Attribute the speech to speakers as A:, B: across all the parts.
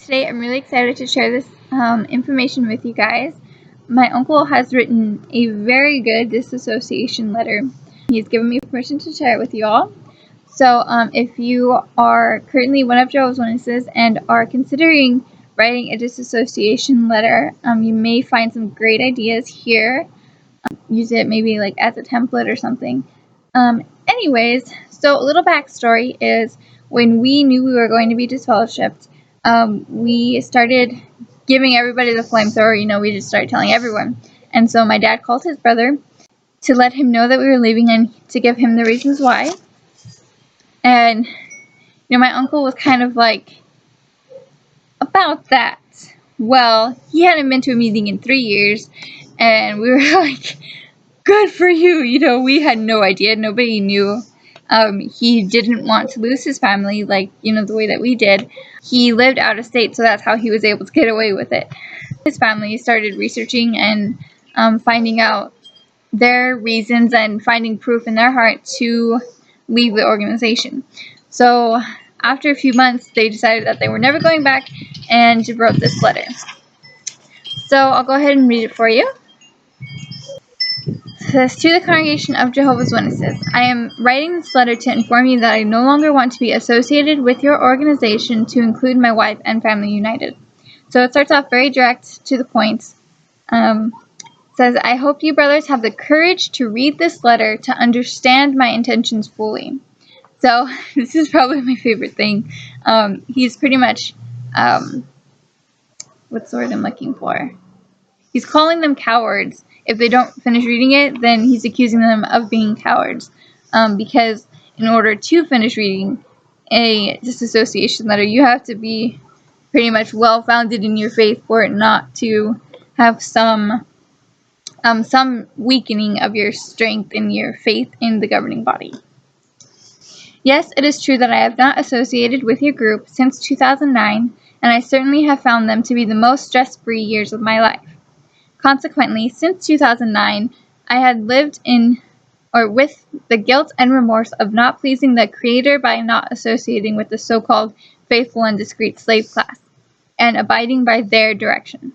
A: Today I'm really excited to share this information with you guys. My uncle has written a very good disassociation letter. He's given me permission to share it with you all. So if you are currently one of Jehovah's Witnesses and are considering writing a disassociation letter, you may find some great ideas here. Use it maybe like as a template or something. Anyways, so a little backstory is when we knew we were going to be disfellowshipped, we started giving everybody the flamethrower. We just started telling everyone. And so my dad called his brother to let him know that we were leaving and to give him the reasons why. And, my uncle was kind of like, about that. Well, he hadn't been to a meeting in 3 years, and we were like, good for you. We had no idea. Nobody knew. He didn't want to lose his family, like, the way that we did. He lived out of state, so that's how he was able to get away with it. His family started researching and finding out their reasons and finding proof in their heart to leave the organization. So after a few months, they decided that they were never going back and wrote this letter. So I'll go ahead and read it for you. It says, to the congregation of Jehovah's Witnesses, I am writing this letter to inform you that I no longer want to be associated with your organization, to include my wife and family united. So it starts off very direct to the point. It says, I hope you brothers have the courage to read this letter to understand my intentions fully. So this is probably my favorite thing. He's pretty much, what's the word I'm looking for? He's calling them cowards. If they don't finish reading it, then he's accusing them of being cowards. Because in order to finish reading a disassociation letter, you have to be pretty much well-founded in your faith for it not to have some weakening of your strength in your faith in the governing body. Yes, it is true that I have not associated with your group since 2009, and I certainly have found them to be the most stress-free years of my life. Consequently, since 2009, I had lived with the guilt and remorse of not pleasing the Creator by not associating with the so-called faithful and discreet slave class, and abiding by their direction.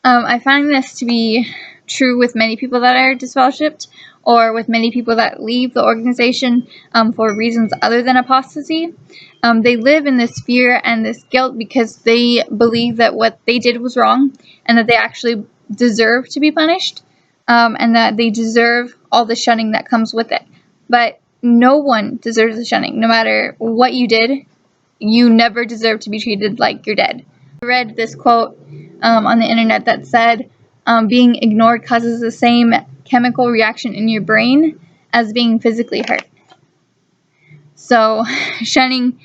A: I find this to be true with many people that are disfellowshipped, or with many people that leave the organization for reasons other than apostasy. They live in this fear and this guilt because they believe that what they did was wrong and that they actually deserve to be punished, and that they deserve all the shunning that comes with it. But no one deserves the shunning. No matter what you did, you never deserve to be treated like you're dead. I read this quote on the internet that said, being ignored causes the same chemical reaction in your brain as being physically hurt. So shunning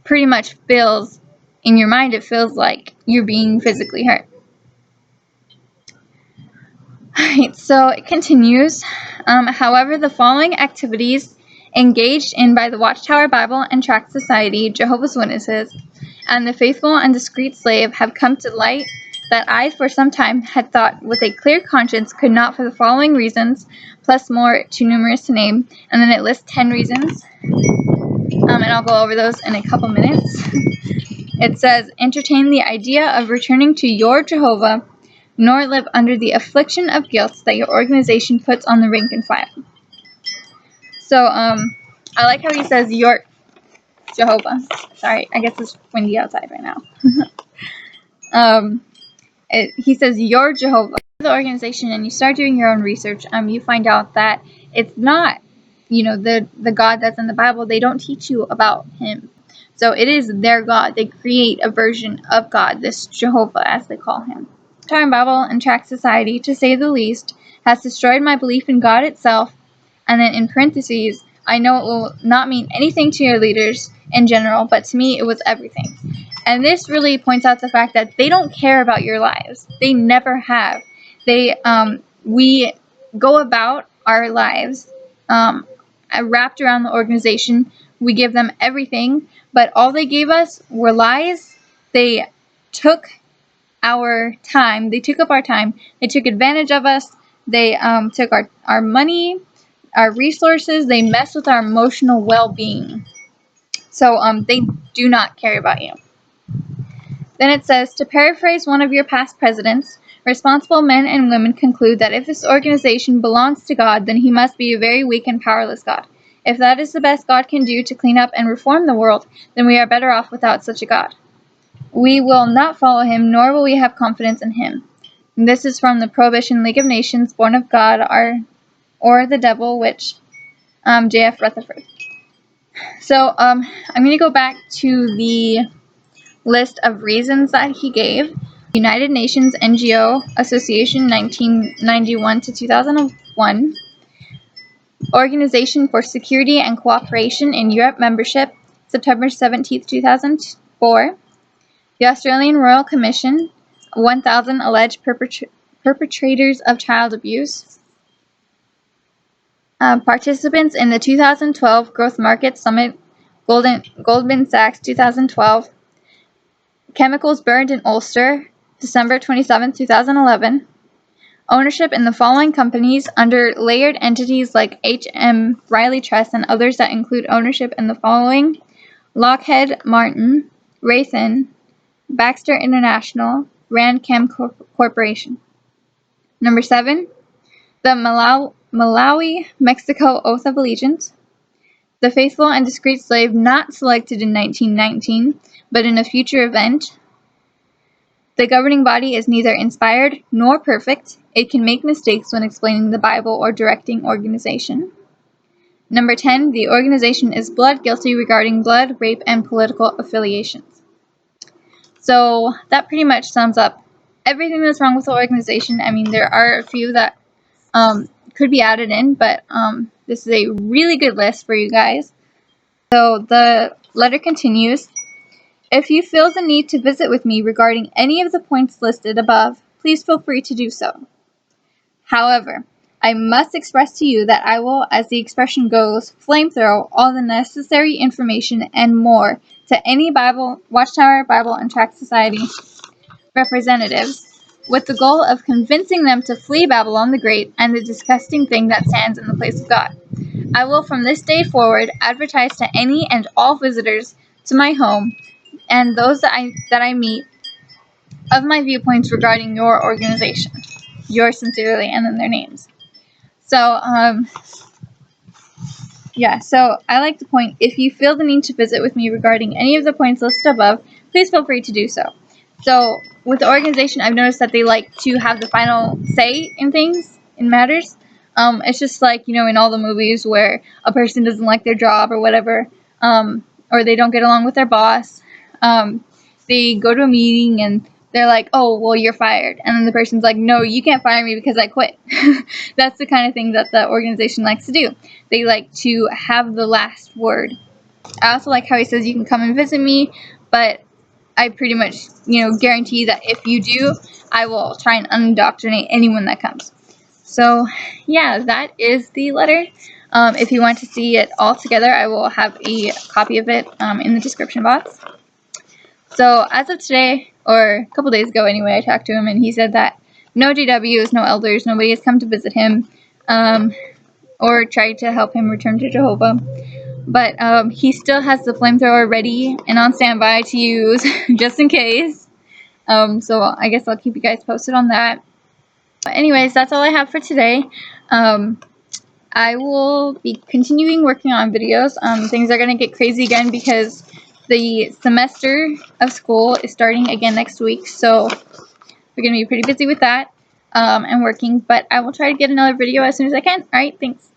A: pretty much feels, in your mind, it feels like you're being physically hurt. Alright, so it continues. However, the following activities engaged in by the Watchtower Bible and Tract Society, Jehovah's Witnesses, and the faithful and discreet slave have come to light that I for some time had thought with a clear conscience could not, for the following reasons, plus more too numerous to name, and then it lists 10 reasons, and I'll go over those in a couple minutes. It says, entertain the idea of returning to your Jehovah, nor live under the affliction of guilt that your organization puts on the rank and file. So, I like how he says your Jehovah. Sorry, I guess it's windy outside right now. He says your Jehovah. The organization, and you start doing your own research, you find out that it's not, the God that's in the Bible. They don't teach you about him. So it is their God. They create a version of God, this Jehovah, as they call him. Time Bible and Tract Society, to say the least, has destroyed my belief in God itself. And then in parentheses, I know it will not mean anything to your leaders in general, but to me it was everything. And this really points out the fact that they don't care about your lives. They never have. We go about our lives wrapped around the organization. We give them everything, but all they gave us were lies. They took our time. They took up our time. They took advantage of us. They took our money, our resources. They mess with our emotional well-being. So they do not care about you. Then it says, to paraphrase one of your past presidents, responsible men and women conclude that if this organization belongs to God, then he must be a very weak and powerless God. If that is the best God can do to clean up and reform the world, then we are better off without such a God. We will not follow him, nor will we have confidence in him. And this is from the Prohibition League of Nations, Born of God, or the Devil, which J.F. Rutherford. So I'm going to go back to the list of reasons that he gave. United Nations NGO Association 1991 to 2001. Organization for Security and Cooperation in Europe membership, September 17, 2004. The Australian Royal Commission, 1,000 alleged perpetrators of child abuse. Participants in the 2012 Growth Market Summit, Goldman Sachs 2012. Chemicals burned in Ulster, December 27, 2011. Ownership in the following companies under layered entities like H.M. Riley Trust and others that include ownership in the following: Lockheed Martin, Raytheon, Baxter International, Rand Chem Corporation. Number 7, the Malawi-Mexico Oath of Allegiance. The faithful and discreet slave not selected in 1919, but in a future event. The governing body is neither inspired nor perfect. It can make mistakes when explaining the Bible or directing organization. Number 10, the organization is blood guilty regarding blood, rape, and political affiliations. So that pretty much sums up everything that's wrong with the organization. I mean, there are a few that could be added in, but this is a really good list for you guys. So the letter continues. If you feel the need to visit with me regarding any of the points listed above, please feel free to do so. However, I must express to you that I will, as the expression goes, flamethrow all the necessary information and more to any Watchtower, Bible, and Tract Society representatives, with the goal of convincing them to flee Babylon the Great and the disgusting thing that stands in the place of God. I will from this day forward advertise to any and all visitors to my home and those that I meet of my viewpoints regarding your organization. Yours sincerely, and then their names. So, so I like to point, if you feel the need to visit with me regarding any of the points listed above, please feel free to do so. So, with the organization, I've noticed that they like to have the final say in things, in matters. It's just like, in all the movies where a person doesn't like their job or whatever, or they don't get along with their boss. They go to a meeting and they're like, oh, well, you're fired. And then the person's like, no, you can't fire me because I quit. That's the kind of thing that the organization likes to do. They like to have the last word. I also like how he says you can come and visit me, but I pretty much, guarantee that if you do, I will try and indoctrinate anyone that comes. So, yeah, that is the letter. If you want to see it all together, I will have a copy of it in the description box. So, as of today, or a couple days ago anyway, I talked to him, and he said that no JWs, no elders, nobody has come to visit him or tried to help him return to Jehovah. But he still has the flamethrower ready and on standby to use just in case. So I guess I'll keep you guys posted on that. But anyways, that's all I have for today. I will be continuing working on videos. Things are going to get crazy again because the semester of school is starting again next week. So we're going to be pretty busy with that and working. But I will try to get another video as soon as I can. All right, thanks.